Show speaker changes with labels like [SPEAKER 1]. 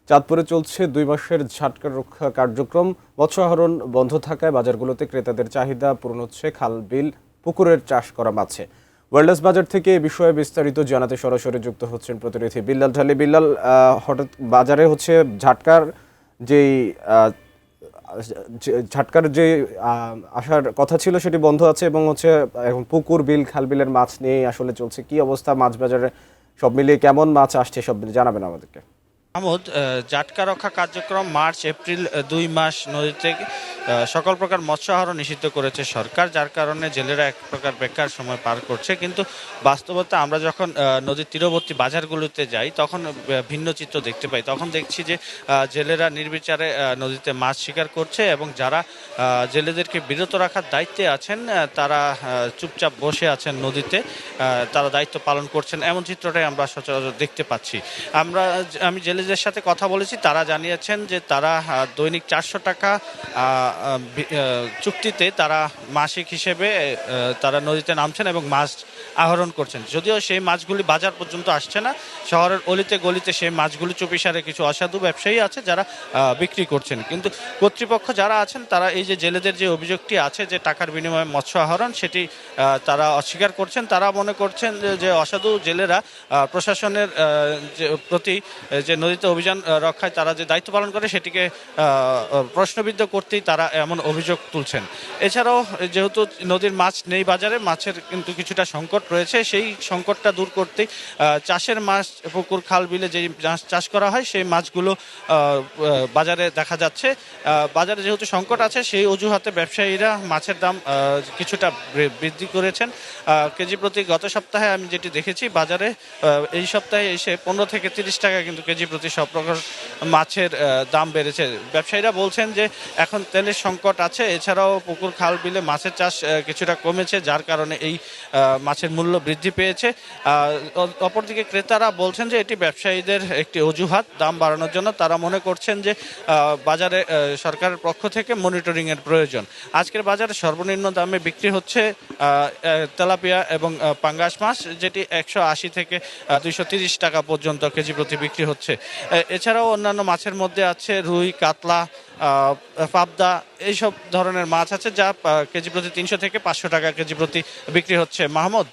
[SPEAKER 1] চাঁদপুরে চলছে ২ মাসের ঝাটকা রক্ষা কার্যক্রম। মৎস্য আহরণ বন্ধ থাকায় বাজারগুলোতে ক্রেতাদের চাহিদা পূরণ হচ্ছে খাল, বিল, পুকুরের চাষ করা মাছে। ওয়েলনেস বাজার থেকে এ বিষয়ে বিস্তারিত জানাতে সরাসরি যুক্ত হচ্ছেন প্রতিনিধি বিল্লাল ঢালি। বিল্লাল, হঠাৎ বাজারে হচ্ছে ঝাটকার যেই ঝাটকার যে আসার কথা ছিল সেটি বন্ধ আছে এবং হচ্ছে এখন পুকুর, বিল, খাল বিলের মাছ নিয়ে আসলে চলছে। কি অবস্থা মাছ বাজারে, সব মিলিয়ে কেমন মাছ আসছে সব জানাবেন আমাদেরকে।
[SPEAKER 2] মাহমুদ, জাটকা রক্ষা কার্যক্রম মার্চ এপ্রিল ২ মাস নদীতে সকল প্রকার মৎস্য আহরণ নিষিদ্ধ করেছে সরকার, যার কারণে জেলেরা এক প্রকার বেকার সময় পার করছে। কিন্তু বাস্তবতা আমরা যখন নদীর তীরবর্তী বাজারগুলোতে যাই তখন ভিন্ন চিত্র দেখতে পাই। তখন দেখছি যে জেলেরা নির্বিচারে নদীতে মাছ শিকার করছে এবং যারা জেলেদেরকে বিরত রাখার দায়িত্বে আছেন তারা চুপচাপ বসে আছেন নদীতে, তারা দায়িত্ব পালন করছেন, এমন চিত্রটাই আমরা সচরাচর দেখতে পাচ্ছি। আমি জেলেদের সাথে কথা বলেছি, তারা জানিয়েছেন যে তারা দৈনিক ৪০০ টাকা চুক্তিতে তারা মাসিক হিসেবে তারা নদীতে নামছেন এবং মাছ আহরণ করছেন। যদিও সেই মাছগুলি বাজার পর্যন্ত আসছে না, শহরের অলিতে গলিতে সেই মাছগুলি চুপিসারে কিছু অসাধু ব্যবসায়ী আছে যারা বিক্রি করছেন। কিন্তু কর্তৃপক্ষ যারা আছেন তারা এই যে জেলেদের যে অভিযোগটি আছে যে টাকার বিনিময়ে মৎস্য আহরণ, সেটি তারা অস্বীকার করছেন। তারা মনে করছেন যে অসাধু জেলেরা প্রশাসনের প্রতি যে নদীতে অভিযান রক্ষায় তারা যে দায়িত্ব পালন করে সেটিকে প্রশ্নবিদ্ধ করতেই তারা এমন অভিযোগ তুলছেন। এছাড়াও যেহেতু নদীর মাছ নেই বাজারে, মাছের কিন্তু কিছুটা সংকট রয়েছে। সেই সংকটটা দূর করতেই চাষের মাছ, পুকুর, খাল, বিলে যে মাছ চাষ করা হয় সেই মাছগুলো বাজারে দেখা যাচ্ছে। বাজারে যেহেতু সংকট আছে সেই অজুহাতে ব্যবসায়ীরা মাছের দাম কিছুটা বৃদ্ধি করেছেন। কেজি প্রতি গত সপ্তাহে আমি যেটি দেখেছি বাজারে এই সপ্তাহে এসে ১৫ থেকে ৩০ টাকা কিন্তু কেজি প্রতি সব প্রকার মাছের দাম বেড়েছে। ব্যবসায়ীরা বলছেন যে এখন তেলের সংকট আছে, এছাড়াও পুকুর, খাল, বিলে মাছের চাষ কিছুটা কমেছে, যার কারণে এই মাছের মূল্য বৃদ্ধি পেয়েছে। অপরদিকে ক্রেতারা বলছেন যে এটি ব্যবসায়ীদের একটি অজুহাত দাম বাড়ানোর জন্য। তারা মনে করছেন যে বাজারে সরকারের পক্ষ থেকে মনিটরিংয়ের প্রয়োজন। আজকের বাজারে সর্বনিম্ন দামে বিক্রি হচ্ছে তেলাপিয়া এবং পাঙ্গাস মাছ, যেটি ১৮০ থেকে ২৩০ টাকা পর্যন্ত কেজি প্রতি বিক্রি হচ্ছে। এছাড়াও অন্যান্য মাছের মধ্যে আছে রুই, কাতলা, পাবদা, এইসব ধরনের মাছ আছে যা কেজি প্রতি ৩০০ থেকে ৫০০ টাকা কেজি প্রতি বিক্রি হচ্ছে। মাহমুদ।